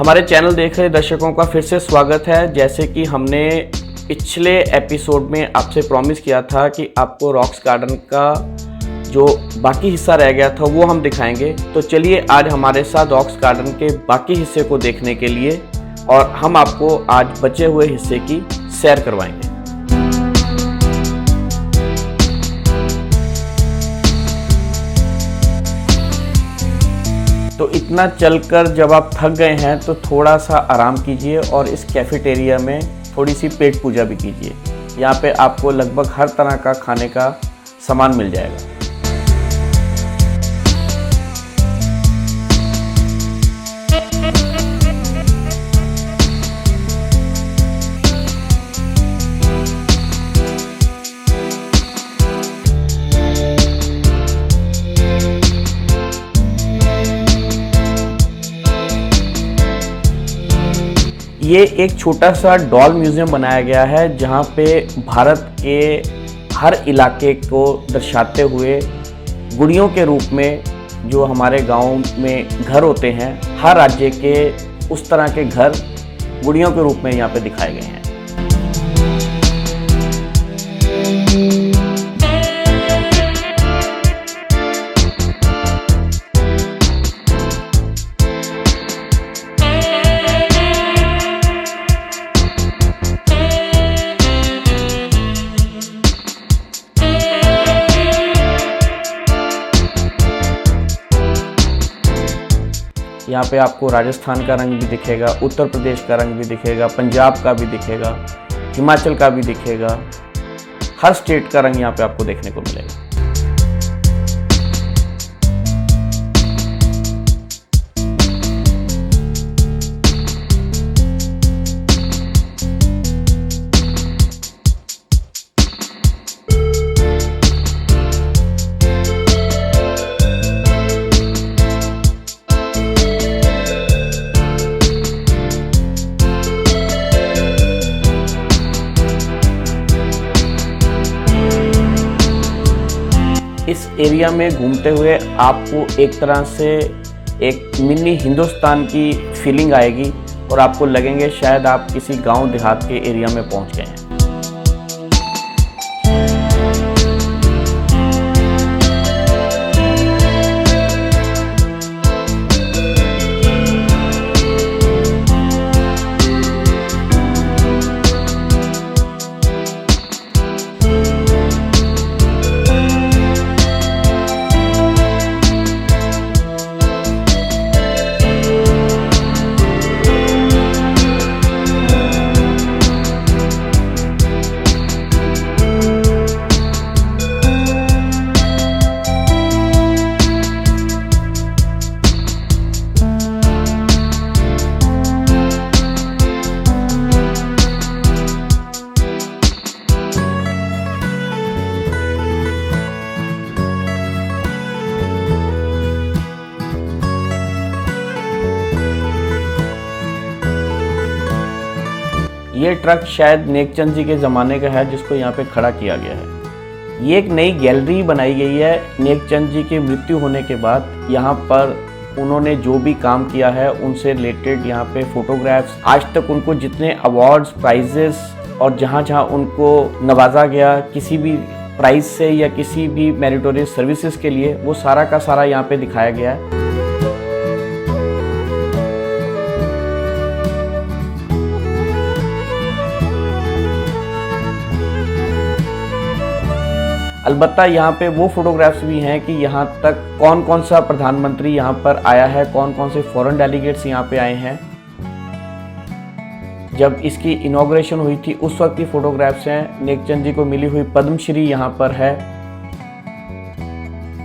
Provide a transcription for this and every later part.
हमारे चैनल देख रहे दर्शकों का फिर से स्वागत है। जैसे कि हमने पिछले एपिसोड में आपसे प्रॉमिस किया था कि आपको रॉक्स गार्डन का जो बाकी हिस्सा रह गया था वो हम दिखाएंगे। तो चलिए आज हमारे साथ रॉक्स गार्डन के बाकी हिस्से को देखने के लिए और हम आपको आज बचे हुए हिस्से की सैर करवाएंगे। तो इतना चलकर जब आप थक गए हैं तो थोड़ा सा आराम कीजिए और इस कैफेटेरिया में थोड़ी सी पेट पूजा भी कीजिए। यहाँ पे आपको लगभग हर तरह का खाने का सामान मिल जाएगा। ये एक छोटा सा डॉल म्यूज़ियम बनाया गया है जहाँ पे भारत के हर इलाके को दर्शाते हुए गुड़ियों के रूप में जो हमारे गाँव में घर होते हैं, हर राज्य के उस तरह के घर गुड़ियों के रूप में यहाँ पे दिखाए गए हैं। यहाँ पे आपको राजस्थान का रंग भी दिखेगा, उत्तर प्रदेश का रंग भी दिखेगा, पंजाब का भी दिखेगा, हिमाचल का भी दिखेगा। हर स्टेट का रंग यहाँ पे आपको देखने को मिलेगा। इस एरिया में घूमते हुए आपको एक तरह से एक मिनी हिंदुस्तान की फीलिंग आएगी और आपको लगेंगे शायद आप किसी गांव देहात के एरिया में पहुंच गए हैं। ये ट्रक शायद नेकचंद जी के ज़माने का है जिसको यहाँ पे खड़ा किया गया है। ये एक नई गैलरी बनाई गई है नेकचंद जी की मृत्यु होने के बाद। यहाँ पर उन्होंने जो भी काम किया है उनसे रिलेटेड यहाँ पे फोटोग्राफ्स, आज तक उनको जितने अवार्ड्स, प्राइजेस और जहाँ जहाँ उनको नवाजा गया किसी भी प्राइज से या किसी भी मेरिटोरियस सर्विसेज के लिए, वो सारा का सारा यहाँ पे दिखाया गया है। अलबत्ता यहाँ पे वो फोटोग्राफ्स भी हैं कि यहाँ तक कौन कौन सा प्रधानमंत्री यहाँ पर आया है, कौन कौन से फॉरेन डेलीगेट्स यहाँ पे आए हैं। जब इसकी इनॉग्रेशन हुई थी उस वक्त की फोटोग्राफ्स हैं। नेकचंद जी को मिली हुई पद्मश्री यहाँ पर है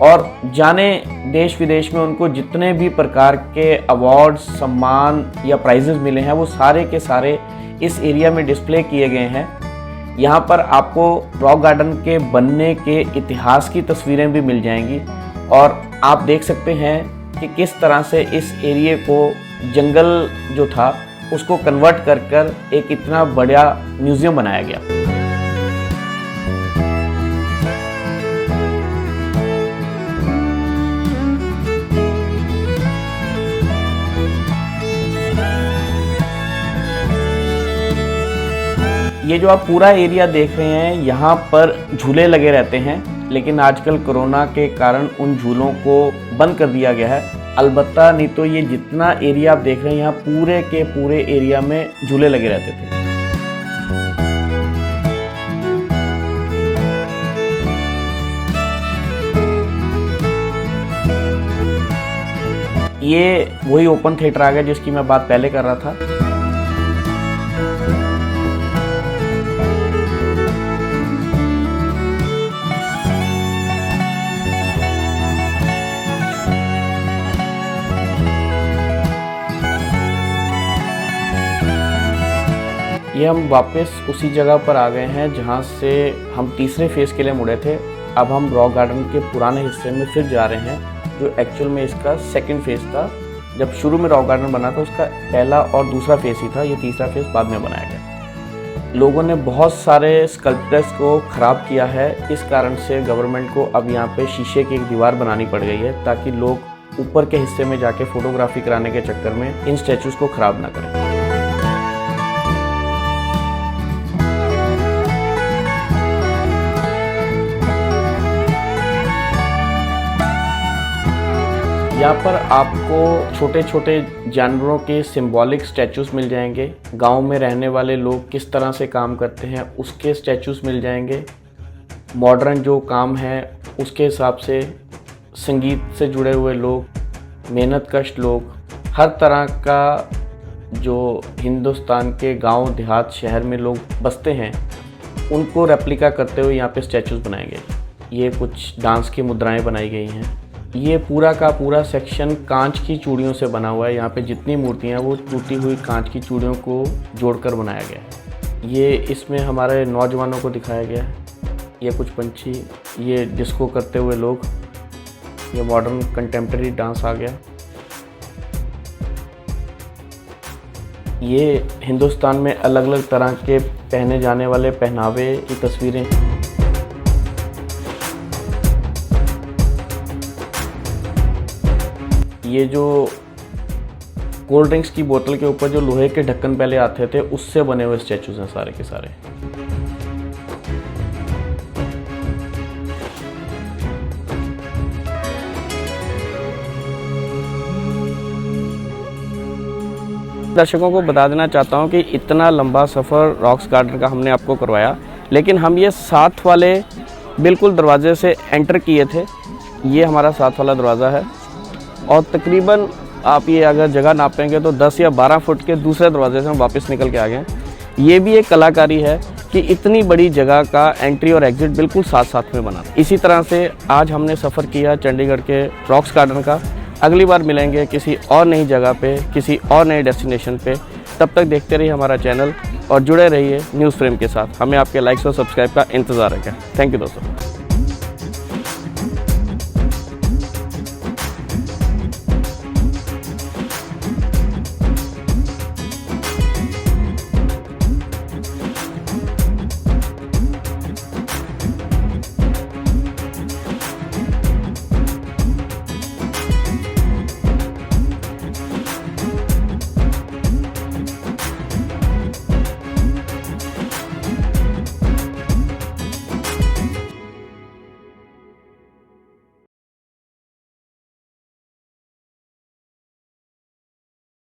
और जाने देश विदेश में उनको जितने भी प्रकार के अवार्ड्स, सम्मान या प्राइजेस मिले हैं वो सारे के सारे इस एरिया में डिस्प्ले किए गए हैं। यहाँ पर आपको रॉक गार्डन के बनने के इतिहास की तस्वीरें भी मिल जाएंगी और आप देख सकते हैं कि किस तरह से इस एरिया को जंगल जो था उसको कन्वर्ट कर एक इतना बड़ा म्यूज़ियम बनाया गया। ये जो आप पूरा एरिया देख रहे हैं, यहाँ पर झूले लगे रहते हैं, लेकिन आजकल कोरोना के कारण उन झूलों को बंद कर दिया गया है। अलबत्ता नहीं तो ये जितना एरिया आप देख रहे हैं, यहाँ पूरे के पूरे एरिया में झूले लगे रहते थे। ये वही ओपन थिएटर आ गया जिसकी मैं बात पहले कर रहा था। ये हम वापस उसी जगह पर आ गए हैं जहाँ से हम तीसरे फेज़ के लिए मुड़े थे। अब हम रॉक गार्डन के पुराने हिस्से में फिर जा रहे हैं, जो एक्चुअल में इसका सेकंड फेज़ था। जब शुरू में रॉक गार्डन बना था उसका पहला और दूसरा फेज़ ही था, ये तीसरा फेज़ बाद में बनाया गया। लोगों ने बहुत सारे स्कल्पचर्स को ख़राब किया है, इस कारण से गवर्नमेंट को अब यहाँ पे शीशे की एक दीवार बनानी पड़ गई है, ताकि लोग ऊपर के हिस्से में जाके फ़ोटोग्राफी कराने के चक्कर में इन स्टैचूज़ को ख़राब ना करें। यहाँ पर आपको छोटे छोटे जानवरों के सिंबॉलिक स्टैचूज़ मिल जाएंगे। गांव में रहने वाले लोग किस तरह से काम करते हैं उसके स्टैचूज़ मिल जाएंगे। मॉडर्न जो काम है उसके हिसाब से संगीत से जुड़े हुए लोग, मेहनतकश लोग, हर तरह का जो हिंदुस्तान के गांव देहात शहर में लोग बसते हैं, उनको रेप्लिका करते हुए यहाँ पे स्टैचूज़ बनाएंगे। ये कुछ डांस की मुद्राएं बनाई गई हैं। ये पूरा का पूरा सेक्शन कांच की चूड़ियों से बना हुआ है। यहाँ पे जितनी मूर्तियाँ हैं वो टूटी हुई कांच की चूड़ियों को जोड़कर बनाया गया है। ये इसमें हमारे नौजवानों को दिखाया गया है। ये कुछ पंछी, ये डिस्को करते हुए लोग, ये मॉडर्न कंटेम्प्रेरी डांस आ गया। ये हिंदुस्तान में अलग अलग तरह के पहने जाने वाले पहनावे की तस्वीरें। ये जो कोल्ड ड्रिंक्स की बोतल के ऊपर जो लोहे के ढक्कन पहले आते थे, उससे बने हुए स्टैचूज़ हैं सारे के सारे। दर्शकों को बता देना चाहता हूं कि इतना लंबा सफ़र रॉक्स गार्डन का हमने आपको करवाया, लेकिन हम ये साथ वाले बिल्कुल दरवाजे से एंटर किए थे। ये हमारा साथ वाला दरवाज़ा है और तकरीबन आप ये अगर जगह नापेंगे तो 10 या 12 फुट के दूसरे दरवाजे से हम वापस निकल के आ गए। ये भी एक कलाकारी है कि इतनी बड़ी जगह का एंट्री और एग्ज़िट बिल्कुल साथ साथ में बना। इसी तरह से आज हमने सफ़र किया चंडीगढ़ के रॉक्स गार्डन का। अगली बार मिलेंगे किसी और नई जगह पे, किसी और नए डेस्टिनेशन पे। तब तक देखते रहिए हमारा चैनल और जुड़े रहिए न्यूज़ फ्रेम के साथ। हमें आपके लाइक्स और सब्सक्राइब का इंतज़ार है। थैंक यू दोस्तों।